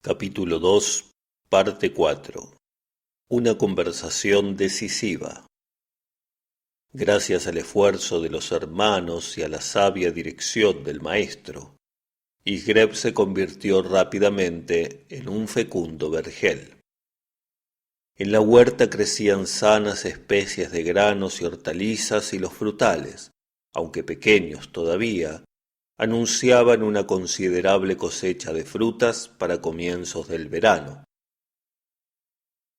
Capítulo 2, parte 4. Una conversación decisiva. Gracias al esfuerzo de los hermanos y a la sabia dirección del maestro, Isgreb se convirtió rápidamente en un fecundo vergel. En la huerta crecían sanas especies de granos y hortalizas y los frutales, aunque pequeños todavía, anunciaban una considerable cosecha de frutas para comienzos del verano.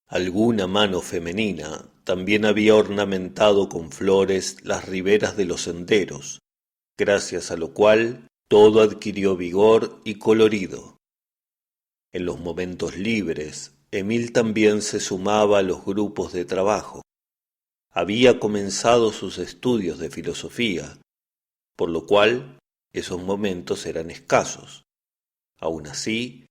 Alguna mano femenina también había ornamentado con flores las riberas de los senderos, gracias a lo cual todo adquirió vigor y colorido. En los momentos libres, Emil también se sumaba a los grupos de trabajo. Había comenzado sus estudios de filosofía, por lo cual esos momentos eran escasos. Aun así,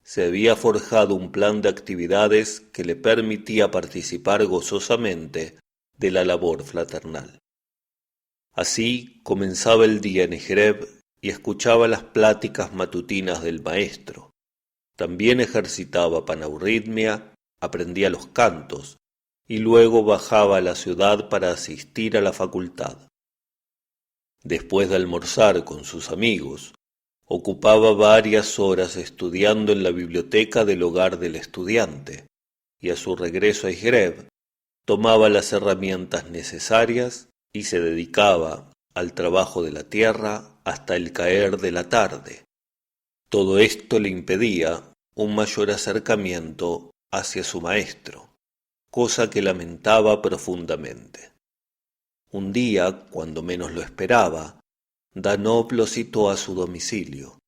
se había forjado un plan de actividades que le permitía participar gozosamente de la labor fraternal. Así comenzaba el día en Isgreb y escuchaba las pláticas matutinas del maestro. También ejercitaba panaurritmia, aprendía los cantos y luego bajaba a la ciudad para asistir a la facultad. Después de almorzar con sus amigos, ocupaba varias horas estudiando en la biblioteca del hogar del estudiante, y a su regreso a Isgreb, tomaba las herramientas necesarias y se dedicaba al trabajo de la tierra hasta el caer de la tarde. Todo esto le impedía un mayor acercamiento hacia su maestro, cosa que lamentaba profundamente. Un día, cuando menos lo esperaba, Danov lo citó a su domicilio.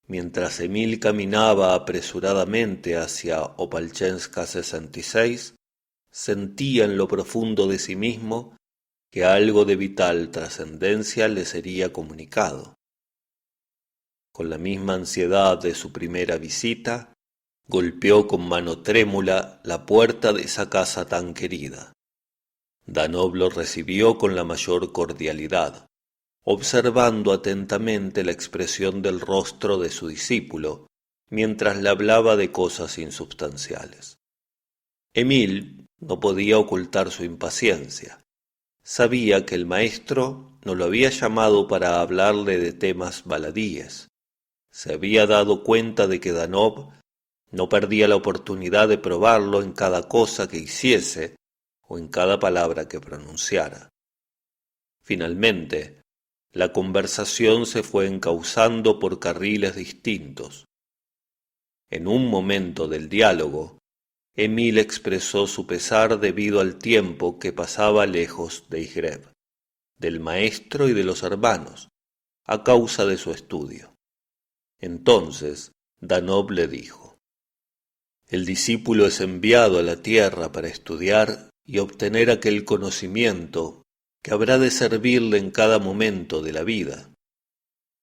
Mientras Emil caminaba apresuradamente hacia Opalchenska 66, sentía en lo profundo de sí mismo que algo de vital trascendencia le sería comunicado. Con la misma ansiedad de su primera visita, golpeó con mano trémula la puerta de esa casa tan querida. Danov lo recibió con la mayor cordialidad, observando atentamente la expresión del rostro de su discípulo, mientras le hablaba de cosas insubstanciales. Emil no podía ocultar su impaciencia. Sabía que el maestro no lo había llamado para hablarle de temas baladíes. Se había dado cuenta de que Danov no perdía la oportunidad de probarlo en cada cosa que hiciese o en cada palabra que pronunciara. Finalmente, la conversación se fue encauzando por carriles distintos. En un momento del diálogo, Emil expresó su pesar debido al tiempo que pasaba lejos de Isgreb, del maestro y de los hermanos, a causa de su estudio. Entonces Danov le dijo: «El discípulo es enviado a la tierra para estudiar y obtener aquel conocimiento que habrá de servirle en cada momento de la vida.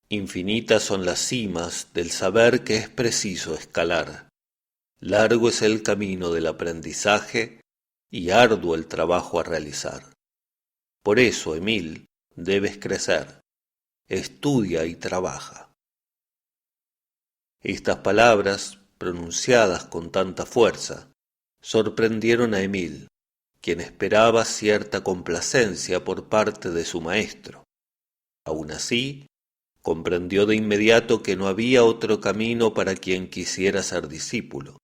Infinitas son las cimas del saber que es preciso escalar. Largo es el camino del aprendizaje y arduo el trabajo a realizar. Por eso, Emil, debes crecer. Estudia y trabaja». Estas palabras, pronunciadas con tanta fuerza, sorprendieron a Emil, quien esperaba cierta complacencia por parte de su maestro. Aun así, comprendió de inmediato que no había otro camino para quien quisiera ser discípulo.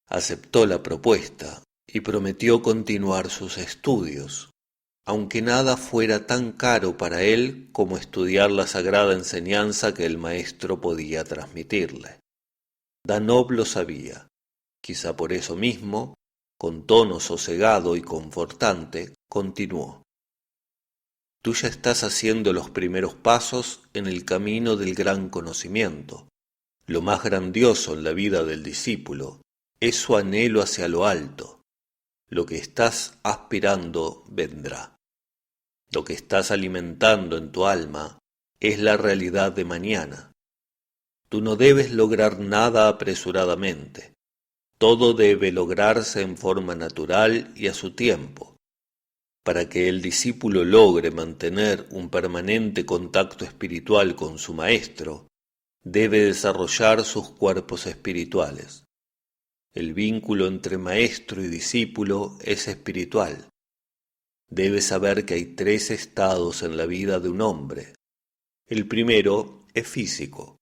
Aceptó la propuesta y prometió continuar sus estudios, aunque nada fuera tan caro para él como estudiar la sagrada enseñanza que el maestro podía transmitirle. Danov lo sabía. Quizá por eso mismo, con tono sosegado y confortante, continuó: «Tú ya estás haciendo los primeros pasos en el camino del gran conocimiento. Lo más grandioso en la vida del discípulo es su anhelo hacia lo alto. Lo que estás aspirando vendrá. Lo que estás alimentando en tu alma es la realidad de mañana. Tú no debes lograr nada apresuradamente. Todo debe lograrse en forma natural y a su tiempo. Para que el discípulo logre mantener un permanente contacto espiritual con su maestro, debe desarrollar sus cuerpos espirituales. El vínculo entre maestro y discípulo es espiritual. Debe saber que hay 3 estados en la vida de un hombre. El primero es físico.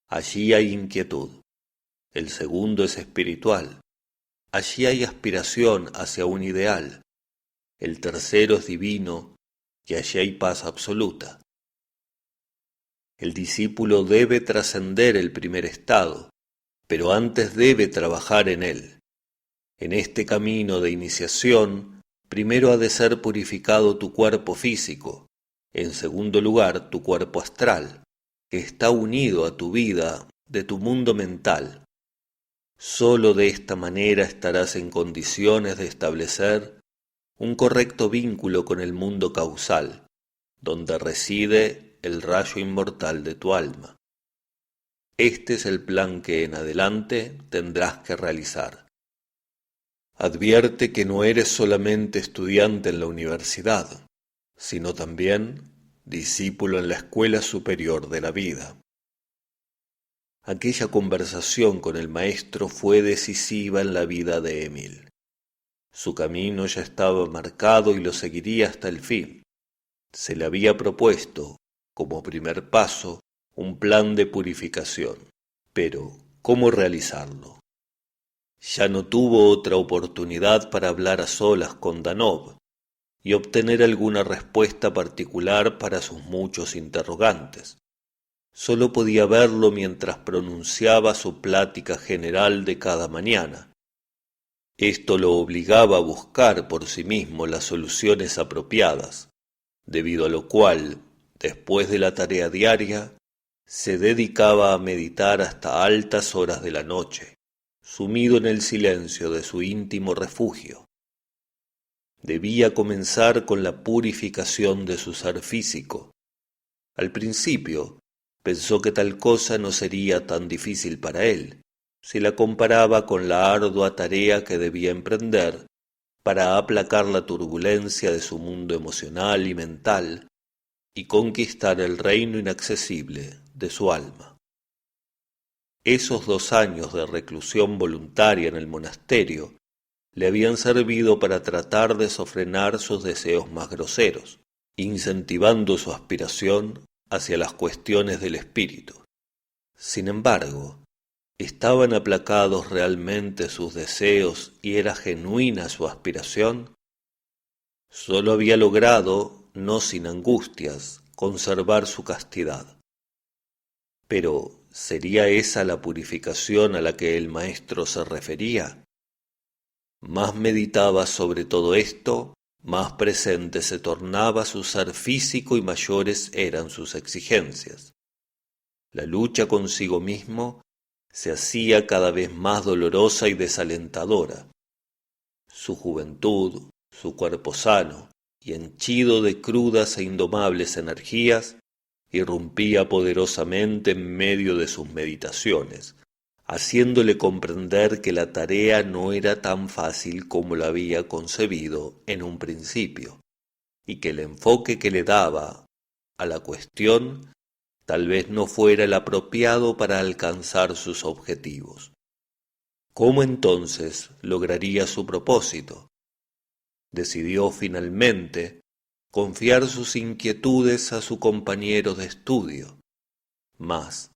Allí hay inquietud. El segundo es espiritual. Allí hay aspiración hacia un ideal. El tercero es divino, y allí hay paz absoluta. El discípulo debe trascender el primer estado, pero antes debe trabajar en él. En este camino de iniciación, primero ha de ser purificado tu cuerpo físico, en segundo lugar tu cuerpo astral, que está unido a tu vida de tu mundo mental. Sólo de esta manera estarás en condiciones de establecer un correcto vínculo con el mundo causal, donde reside el rayo inmortal de tu alma. Este es el plan que en adelante tendrás que realizar. Advierte que no eres solamente estudiante en la universidad, sino también discípulo en la escuela superior de la vida. Aquella conversación con el maestro fue decisiva en la vida de Emil. Su camino ya estaba marcado y lo seguiría hasta el fin. Se le había propuesto, como primer paso, un plan de purificación. Pero, ¿cómo realizarlo? Ya no tuvo otra oportunidad para hablar a solas con Danov y obtener alguna respuesta particular para sus muchos interrogantes. Sólo podía verlo mientras pronunciaba su plática general de cada mañana. Esto lo obligaba a buscar por sí mismo las soluciones apropiadas, debido a lo cual, después de la tarea diaria, se dedicaba a meditar hasta altas horas de la noche, sumido en el silencio de su íntimo refugio. Debía comenzar con la purificación de su ser físico. Al principio, pensó que tal cosa no sería tan difícil para él, si la comparaba con la ardua tarea que debía emprender para aplacar la turbulencia de su mundo emocional y mental y conquistar el reino inaccesible de su alma. Esos 2 años de reclusión voluntaria en el monasterio le habían servido para tratar de sofrenar sus deseos más groseros, incentivando su aspiración hacia las cuestiones del espíritu. Sin embargo, ¿estaban aplacados realmente sus deseos y era genuina su aspiración? Sólo había logrado, no sin angustias, conservar su castidad. Pero, ¿sería esa la purificación a la que el maestro se refería? Más meditaba sobre todo esto, más presente se tornaba su ser físico y mayores eran sus exigencias. La lucha consigo mismo se hacía cada vez más dolorosa y desalentadora. Su juventud, su cuerpo sano y henchido de crudas e indomables energías, irrumpía poderosamente en medio de sus meditaciones, haciéndole comprender que la tarea no era tan fácil como la había concebido en un principio, y que el enfoque que le daba a la cuestión tal vez no fuera el apropiado para alcanzar sus objetivos. ¿Cómo entonces lograría su propósito? Decidió finalmente confiar sus inquietudes a su compañero de estudio. Mas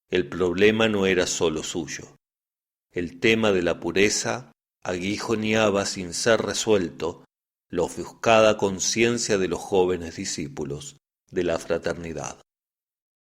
el problema no era solo suyo. El tema de la pureza aguijoneaba sin ser resuelto la ofuscada conciencia de los jóvenes discípulos de la fraternidad.